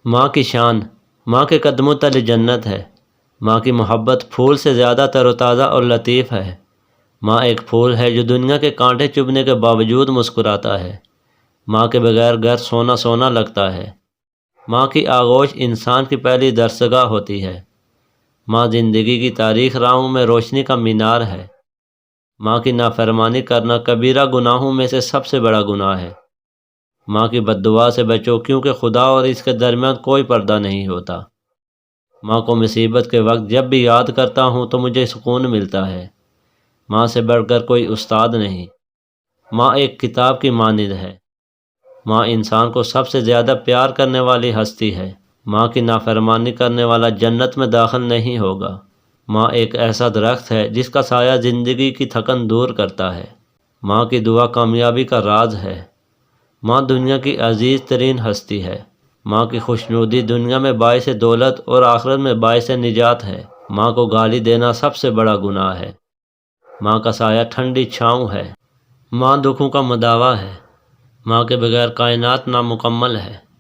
ماں کی شان، ماں کے قدموں تلے جنت ہے۔ ماں کی محبت پھول سے زیادہ تر و تازہ اور لطیف ہے۔ ماں ایک پھول ہے جو دنیا کے کانٹے چبھنے کے باوجود مسکراتا ہے۔ ماں کے بغیر گھر سونا سونا لگتا ہے۔ ماں کی آغوش انسان کی پہلی درسگاہ ہوتی ہے۔ ماں زندگی کی تاریخ راہوں میں روشنی کا مینار ہے۔ ماں کی نافرمانی کرنا کبیرہ گناہوں میں سے سب سے بڑا گناہ ہے۔ ماں کی بد دعا سے بچو، کیونکہ خدا اور اس کے درمیان کوئی پردہ نہیں ہوتا۔ ماں کو مصیبت کے وقت جب بھی یاد کرتا ہوں تو مجھے سکون ملتا ہے۔ ماں سے بڑھ کر کوئی استاد نہیں۔ ماں ایک کتاب کی مانند ہے۔ ماں انسان کو سب سے زیادہ پیار کرنے والی ہستی ہے۔ ماں کی نافرمانی کرنے والا جنت میں داخل نہیں ہوگا۔ ماں ایک ایسا درخت ہے جس کا سایہ زندگی کی تھکن دور کرتا ہے۔ ماں کی دعا کامیابی کا راز ہے۔ ماں دنیا کی عزیز ترین ہستی ہے۔ ماں کی خوشنودی دنیا میں باعث دولت اور آخرت میں باعث نجات ہے۔ ماں کو گالی دینا سب سے بڑا گناہ ہے۔ ماں کا سایہ ٹھنڈی چھاؤں ہے۔ ماں دکھوں کا مداوا ہے۔ ماں کے بغیر کائنات نامکمل ہے۔